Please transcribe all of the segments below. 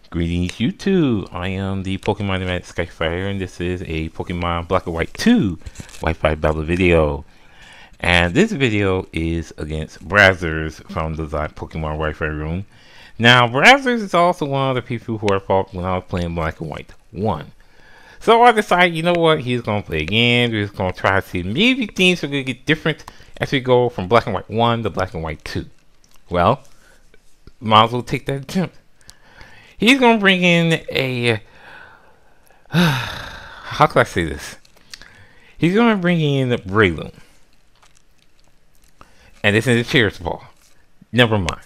Greetings YouTube, I am the Pokemon at Skyfire and this is a Pokemon Black and White 2 Wi-Fi battle video. And this video is against Brazzers from the Pokemon Wi-Fi room. Now Brazzers is also one of the people who I fought when I was playing Black and White 1. So I decided, you know what, he's going to play again. We're just going to try to see maybe things are going to get different as we go from Black and White 1 to Black and White 2. Well, might as well take that attempt. He's going to bring in a, how can I say this? He's going to bring in Breloom. And this is a Cheers Ball. Never mind.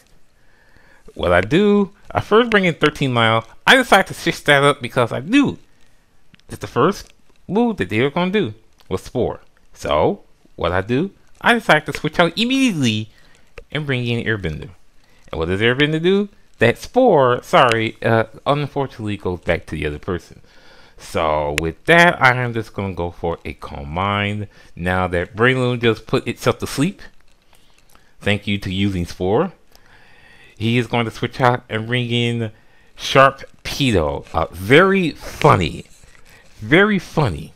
What I do, I first bring in 13 Mile. I decided to switch that up because I knew that the first move that they were going to do was Spore. So, what I do, I decided to switch out immediately and bring in Airbender. And what does Airbender do? That Spore, unfortunately goes back to the other person. So with that, I am just going to go for a Calm Mind. Now that Breloom just put itself to sleep, thank you to using Spore, he is going to switch out and bring in Sharpedo. Very funny. Very funny.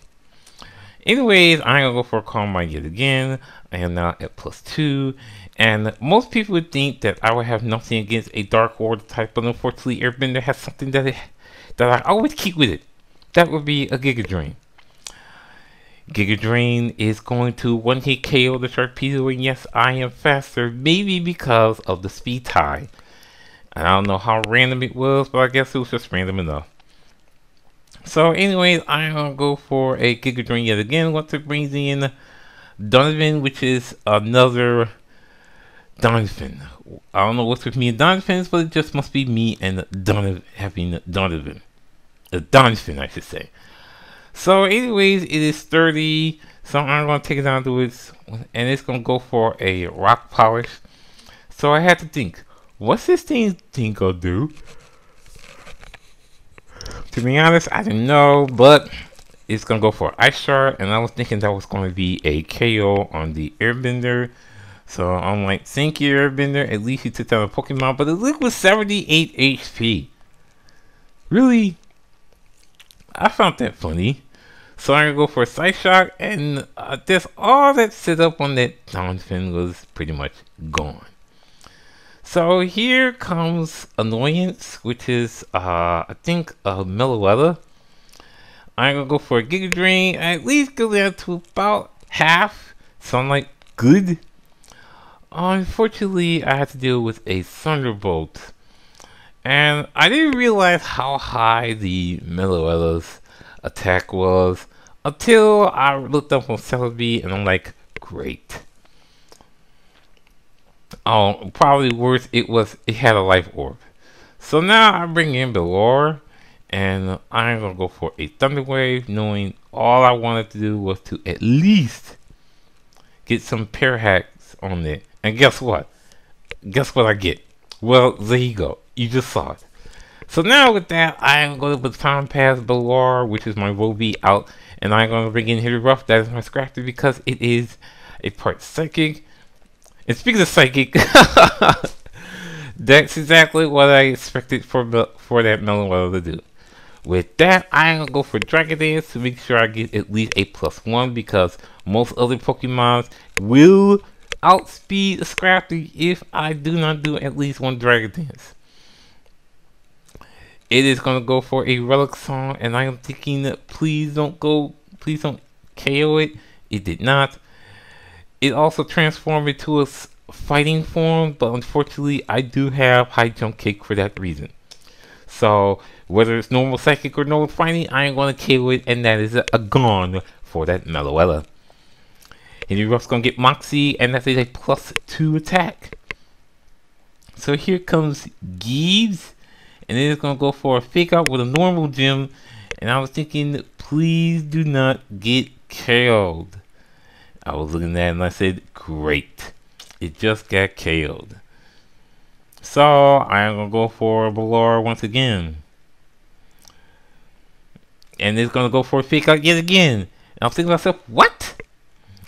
Anyways, I'm going to go for a Calm Mind yet again. I am now at +2. And most people would think that I would have nothing against a Dark Water type, but unfortunately Airbender has something that I always keep with it. That would be a Giga Drain. Giga Drain is going to one-hit KO the Sharpedo, and yes, I am faster, maybe because of the speed tie. And I don't know how random it was, but I guess it was just random enough. So anyways, I'm going to go for a Giga Drain yet again. Once it brings in Donovan, which is another Donovan. I don't know what's with me and Donovans, but it just must be me and Donovan having Donovan. Donovan, I should say. So anyways, it is 30. So I'm going to take it down to it. And it's going to go for a Rock Polish. So I had to think, what's this thing think I'll do? To be honest, I didn't know, but it's going to go for Ice Shard. And I was thinking that was going to be a KO on the Airbender. So I'm like, thank you, Airbender. At least you took down a Pokemon, but the Lick was 78 HP. Really? I found that funny. So I'm gonna go for a Side Shock, and that's all that set up on that Donovan was pretty much gone. So here comes Annoyance, which is I think a Meloetta. I'm gonna go for a Giga Drain, at least go down to about half. So I'm like, good. Unfortunately, I had to deal with a Thunderbolt. And I didn't realize how high the Meloetta's attack was until I looked up on Celebi and I'm like, great. Oh, probably worse, it had a Life Orb. So now I bring in Belor and I'm gonna go for a Thunder Wave, knowing all I wanted to do was to at least get some pair hacks on it. And guess what? Guess what I get? Well, there you go. You just saw it. So now with that, I am going to put Time Pass Belor, which is my Roby, out. And I'm going to bring in Hitter Rough. That is my Scrafter because it is a part Psychic. And speaking of Psychic, that's exactly what I expected for that Meloetta to do. With that, I'm going to go for Dragon Dance to make sure I get at least a +1 because most other Pokemon will outspeed a Scrafty if I do not do at least one Dragon Dance. It is going to go for a Relic Song, and I am thinking that please don't KO it. It did not. It also transformed into a fighting form, but unfortunately I do have High Jump Kick for that reason. So whether it's normal Psychic or normal fighting, I am going to KO it, and that is a gone for that Meloetta. Hitter Rough's gonna get Moxie, and that's a +2 attack. So here comes Gibbs, and it is gonna go for a Fake Out with a normal gym. And I was thinking, please do not get KO'd. I was looking at it and I said, great. It just got KO'd. So I'm gonna go for Belor once again. And it's gonna go for a Fake Out yet again. And I was thinking to myself, what?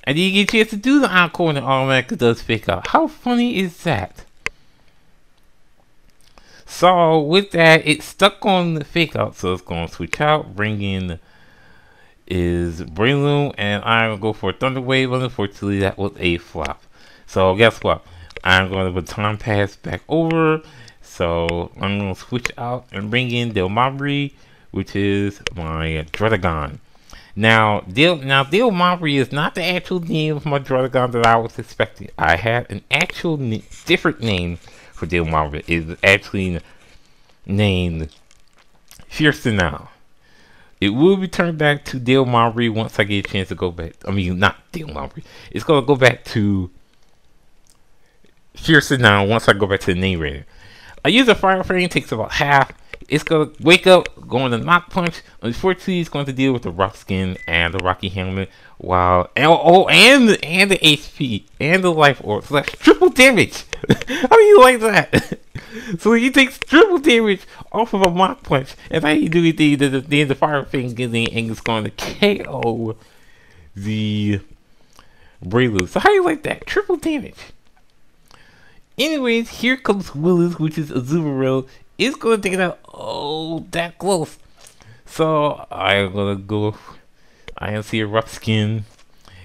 I didn't get a chance to do the Encore and it automatically does Fake Out. How funny is that? So with that, it's stuck on the fake out, so it's gonna switch out, bring in is Breloom, and I'm gonna go for Thunder Wave. Unfortunately, that was a flop. So guess what? I'm going to baton pass back over. So I'm gonna switch out and bring in Dale Mabry, which is my Druddigon. Now Dale Mabry is not the actual name of my Druddigon that I was expecting. I had an actual different name for Dale Mabry. It is actually named Fierce Now. It will return back to Dale Mabry once I get a chance to go back. I mean, not Dale Mabry. It's going to go back to Fierce Now once I go back to the name rating. I use a Fire Frame, takes about half. It's going to wake up, going to Knock Punch. Unfortunately, it's going to deal with the Rock Skin and the Rocky Helmet. While, and the HP and the Life Orb. So that's triple damage. How do you like that? So he takes triple damage off of a Mach Punch, and how you do the Fire Thing getting and it's going to KO the Breloom. So how do you like that? Triple damage. Anyways, here comes Willis, which is Azumarill. It's going to take it out. Oh, that close. So I'm going to go. I am see a Rough Skin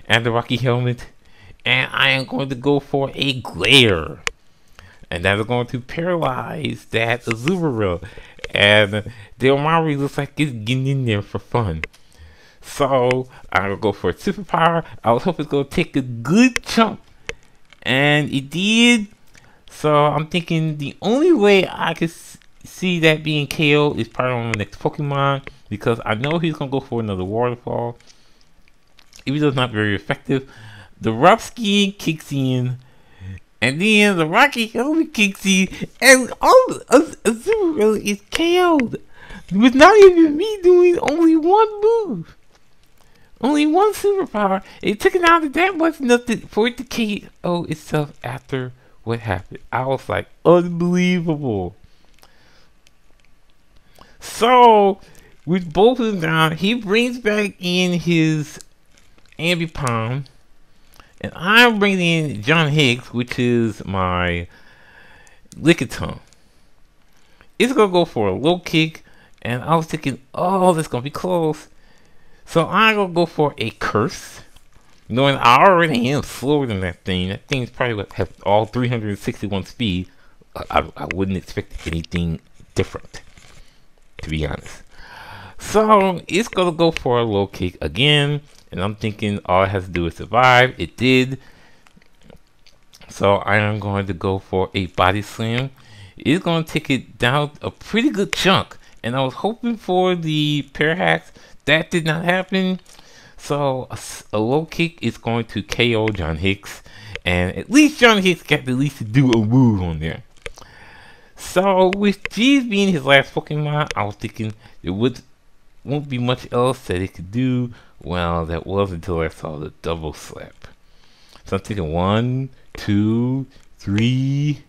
and the Rocky Helmet, and I am going to go for a Glare. And that is going to paralyze that Azumarill. And Dale Mabry looks like it's getting in there for fun. So I'm going to go for a Superpower. I was hoping it's going to take a good chunk. And it did. So I'm thinking the only way I could see that being KO is probably on the next Pokemon. Because I know he's going to go for another Waterfall. Even though it's not very effective. The Rough Skin kicks in. And then the Rocky Helmet kicks in, and all Azumarill is KO'd. With not even me doing only one move. Only one superpower. It took it out of that much nothing for it to KO itself after what happened. I was like, unbelievable. So, with both of them down, he brings back in his Ambipom. And I'm bringing in John Hix, which is my Lickitung. It's going to go for a low kick. And I was thinking, oh, that's going to be close. So I'm going to go for a Curse. Knowing I already am slower than that thing. That thing's probably going to have all 361 speed. I wouldn't expect anything different, to be honest. So it's going to go for a low kick again. And I'm thinking all it has to do is survive. It did. So I am going to go for a Body Slam. It's going to take it down a pretty good chunk. And I was hoping for the Pair Hacks. That did not happen. So a low kick is going to KO John Hix. And at least John Hix got at least to do a move on there. So with G's being his last Pokemon, I was thinking it won't be much else that it could do. Well, that was until I saw the double slap. So I'm thinking 1, 2, 3,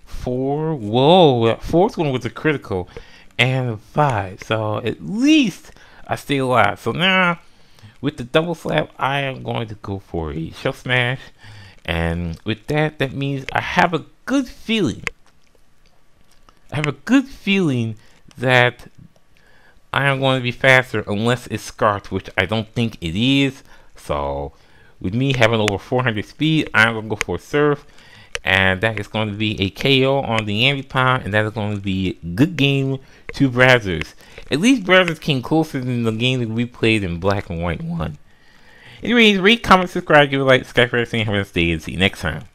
4. Whoa, that fourth one was a critical. And a 5. So at least I stay alive. So now, with the double slap, I am going to go for a Shell Smash. And with that, that means I have a good feeling. I have a good feeling that I am going to be faster unless it's Scarf, which I don't think it is. So, with me having over 400 speed, I'm going to go for Surf. And that is going to be a KO on the Ambipom. And that is going to be a good game to Brazzers. At least Brazzers came closer than the game that we played in Black and White 1. Anyways, rate, comment, subscribe, give a like, Skyfire, saying have a nice day, and see you next time.